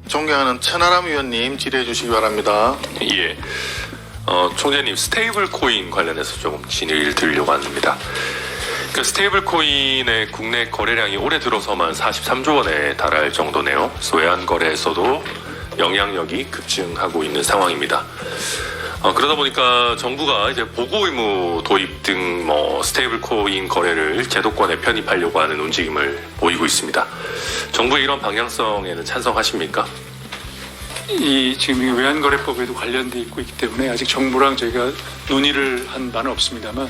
존경하는 천하람 의원님 질의해 주시기 바랍니다. 예. 총재님, 스테이블 코인 관련해서 조금 질의를 드리려고 합니다. 그러니까 스테이블 코인의 국내 거래량이 올해 들어서만 43조 원에 달할 정도네요. 그래서 외환 거래에서도 영향력이 급증하고 있는 상황입니다. 그러다 보니까 정부가 이제 보고 의무 도입 등 스테이블 코인 거래를 제도권에 편입하려고 하는 움직임을 보이고 있습니다. 정부의 이런 방향성에는 찬성하십니까? 지금 이 외환거래법에도 관련돼 있기 때문에 아직 정부랑 저희가 논의를 한 바는 없습니다만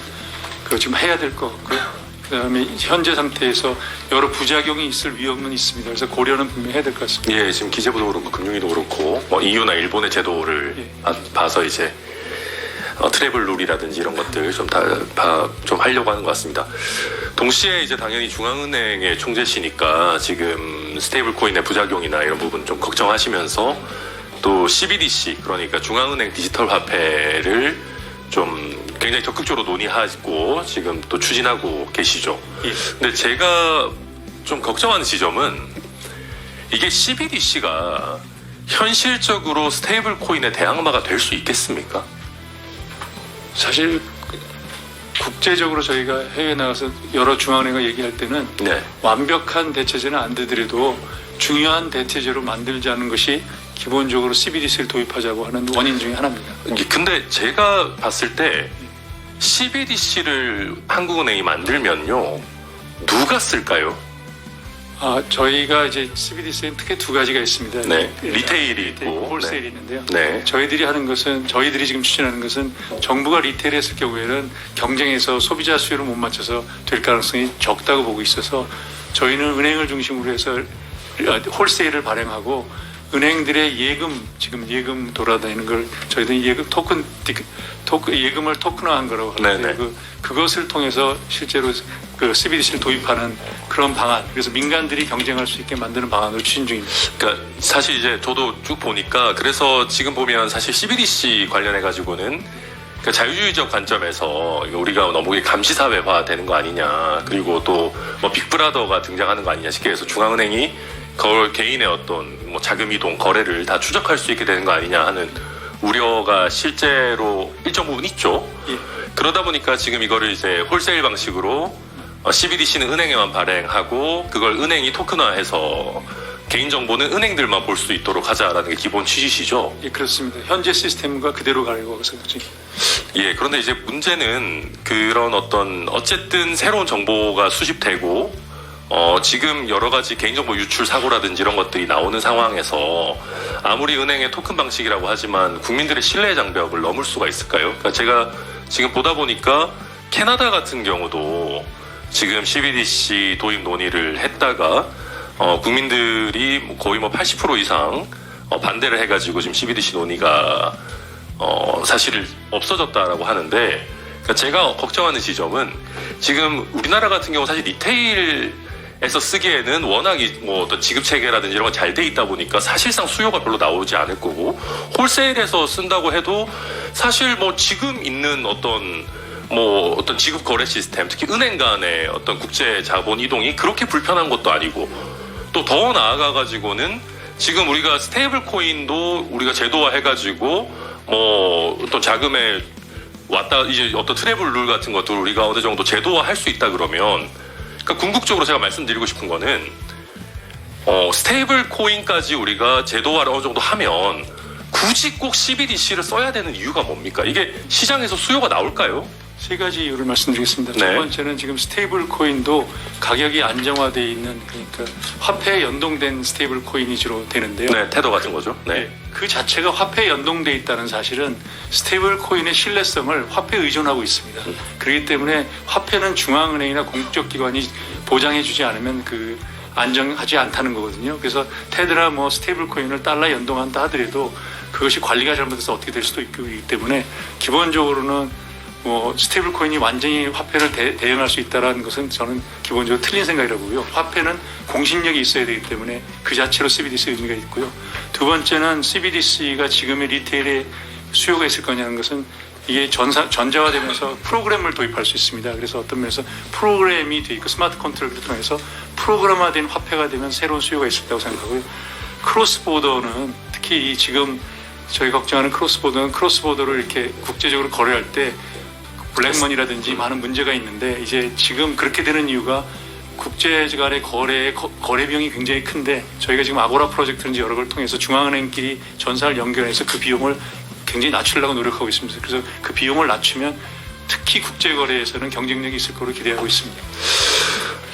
그 지금 해야 될 것 같고요. 그다음에 현재 상태에서 여러 부작용이 있을 위험은 있습니다. 그래서 고려는 분명히 해야 될 것 같습니다. 예, 지금 기재부도 그렇고 금융위도 그렇고 EU나 일본의 제도를 봐서 이제 트래블 룰이라든지 이런 것들 좀 하려고 하는 것 같습니다. 동시에 이제 당연히 중앙은행의 총재시니까 지금 스테이블 코인의 부작용이나 이런 부분 좀 걱정하시면서 또 CBDC, 그러니까 중앙은행 디지털 화폐를 좀 굉장히 적극적으로 논의하고 지금 또 추진하고 계시죠. 예. 근데 제가 좀 걱정하는 지점은 이게 CBDC가 현실적으로 스테이블 코인의 대항마가 될 수 있겠습니까? 사실 국제적으로 저희가 해외에 나가서 여러 중앙은행과 얘기할 때는 네. 완벽한 대체제는 안 되더라도 중요한 대체제로 만들자는 것이 기본적으로 CBDC를 도입하자고 하는 원인 중에 하나입니다. 근데 제가 봤을 때 CBDC를 한국은행이 만들면요, 누가 쓸까요? 저희가 이제 CBDC는 특히 두 가지가 있습니다. 네, 리테일이 있고 홀세일이 네. 있는데요. 네. 저희들이 지금 추진하는 것은 정부가 리테일을 했을 경우에는 경쟁에서 소비자 수요를 못 맞춰서 될 가능성이 적다고 보고 있어서 저희는 은행을 중심으로 해서 홀세일을 발행하고 은행들의 지금 예금 돌아다니는 걸 저희들은 예금을 토큰화한 거라고 하는데 그것을 통해서 실제로 그 CBDC를 도입하는 그런 방안, 그래서 민간들이 경쟁할 수 있게 만드는 방안을 추진 중입니다. 그러니까 사실 이제 저도 쭉 보니까 그래서 지금 보면 사실 CBDC 관련해 가지고는 그러니까 자유주의적 관점에서 우리가 너무 감시사회화 되는 거 아니냐, 그리고 또 빅브라더가 등장하는 거 아니냐 쉽게 해서 중앙은행이 개인의 어떤 자금 이동 거래를 다 추적할 수 있게 되는 거 아니냐 하는 우려가 실제로 일정 부분 있죠. 예. 그러다 보니까 지금 이거를 이제 홀세일 방식으로 CBDC는 은행에만 발행하고 그걸 은행이 토큰화해서 개인정보는 은행들만 볼 수 있도록 하자라는 게 기본 취지시죠. 예, 그렇습니다. 현재 시스템과 그대로 가려고 생각 중입니다. 예, 그런데 이제 문제는 그런 어쨌든 새로운 정보가 수집되고 지금 여러 가지 개인정보 유출 사고라든지 이런 것들이 나오는 상황에서 아무리 은행의 토큰 방식이라고 하지만 국민들의 신뢰 장벽을 넘을 수가 있을까요? 그러니까 제가 지금 보다 보니까 캐나다 같은 경우도 지금 CBDC 도입 논의를 했다가 국민들이 거의 80% 이상 반대를 해가지고 지금 CBDC 논의가 사실 없어졌다라고 하는데, 그러니까 제가 걱정하는 지점은 지금 우리나라 같은 경우 사실 리테일에서 쓰기에는 워낙 어떤 지급 체계라든지 이런 건 잘 돼 있다 보니까 사실상 수요가 별로 나오지 않을 거고, 홀세일에서 쓴다고 해도 사실 지금 있는 어떤 지급 거래 시스템, 특히 은행 간의 어떤 국제 자본 이동이 그렇게 불편한 것도 아니고, 또 더 나아가 가지고는 지금 우리가 스테이블 코인도 우리가 제도화 해가지고 어떤 자금에 이제 어떤 트래블 룰 같은 것도 우리가 어느 정도 제도화 할 수 있다 그러면, 그러니까 궁극적으로 제가 말씀드리고 싶은 거는 스테이블 코인까지 우리가 제도화를 어느 정도 하면 굳이 꼭 CBDC를 써야 되는 이유가 뭡니까? 이게 시장에서 수요가 나올까요? 세 가지 이유를 말씀드리겠습니다. 네. 첫 번째는 지금 스테이블 코인도 가격이 안정화되어 있는, 그러니까 화폐에 연동된 스테이블 코인이 주로 되는데요. 네, 테더 같은 거죠. 네. 그 자체가 화폐에 연동되어 있다는 사실은 스테이블 코인의 신뢰성을 화폐에 의존하고 있습니다. 그렇기 때문에 화폐는 중앙은행이나 공적 기관이 보장해주지 않으면 안정하지 않다는 거거든요. 그래서 테더나 스테이블 코인을 달러에 연동한다 하더라도 그것이 관리가 잘못돼서 어떻게 될 수도 있기 때문에 기본적으로는 스테이블 코인이 완전히 화폐를 대응할 수 있다는 것은 저는 기본적으로 틀린 생각이라고 보고요. 화폐는 공신력이 있어야 되기 때문에 그 자체로 CBDC 의미가 있고요. 두 번째는 CBDC가 지금의 리테일에 수요가 있을 거냐는 것은 이게 전자화되면서 프로그램을 도입할 수 있습니다. 그래서 어떤 면에서 프로그램이 돼 있고 스마트 컨트롤을 통해서 프로그램화된 화폐가 되면 새로운 수요가 있을 거라고 생각하고요. 크로스보더는 특히 이 지금 저희 걱정하는 크로스보더는 크로스보더를 이렇게 국제적으로 거래할 때 블랙머니라든지 많은 문제가 있는데 이제 지금 그렇게 되는 이유가 국제 간의 거래 비용이 굉장히 큰데 저희가 지금 아고라 프로젝트인지 여러 걸 통해서 중앙은행끼리 전사를 연결해서 그 비용을 굉장히 낮추려고 노력하고 있습니다. 그래서 그 비용을 낮추면 특히 국제 거래에서는 경쟁력이 있을 거로 기대하고 있습니다.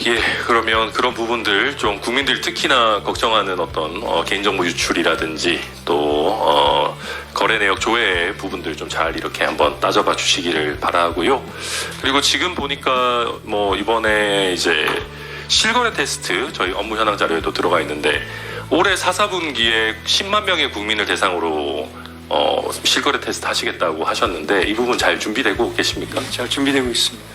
예, 그러면 그런 부분들 좀 국민들 특히나 걱정하는 어떤 개인정보 유출이라든지 또 거래 내역 조회 부분들 좀 잘 이렇게 한번 따져봐 주시기를 바라고요. 그리고 지금 보니까 뭐 이번에 이제 실거래 테스트 저희 업무 현황 자료에도 들어가 있는데 올해 4분기에 10만 명의 국민을 대상으로 실거래 테스트 하시겠다고 하셨는데 이 부분 잘 준비되고 계십니까? 잘 준비되고 있습니다.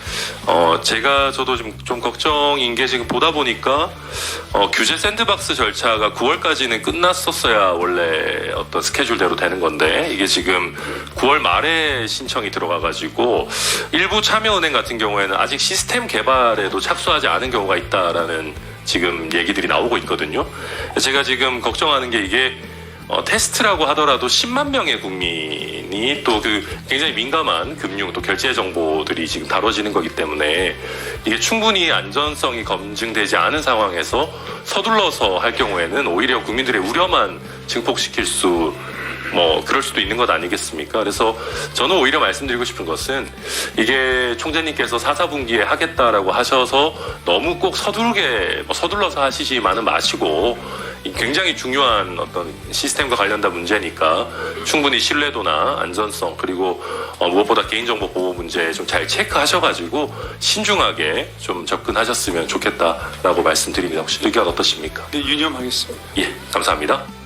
저도 좀 걱정인 게 지금 보다 보니까 규제 샌드박스 절차가 9월까지는 끝났었어야 원래 어떤 스케줄대로 되는 건데 이게 지금 9월 말에 신청이 들어가가지고 일부 참여은행 같은 경우에는 아직 시스템 개발에도 착수하지 않은 경우가 있다라는 지금 얘기들이 나오고 있거든요. 제가 지금 걱정하는 게 이게 테스트라고 하더라도 10만 명의 국민이 또 그 굉장히 민감한 금융 또 결제 정보들이 지금 다뤄지는 거기 때문에 이게 충분히 안전성이 검증되지 않은 상황에서 서둘러서 할 경우에는 오히려 국민들의 우려만 증폭시킬 그럴 수도 있는 것 아니겠습니까? 그래서 저는 오히려 말씀드리고 싶은 것은 이게 총재님께서 4분기에 하겠다라고 하셔서 너무 꼭 서둘러서 하시지만은 마시고 굉장히 중요한 어떤 시스템과 관련된 문제니까 충분히 신뢰도나 안전성 그리고 무엇보다 개인정보 보호 문제 좀 잘 체크하셔가지고 신중하게 좀 접근하셨으면 좋겠다라고 말씀드립니다. 혹시 의견 어떠십니까? 네, 유념하겠습니다. 예, 감사합니다.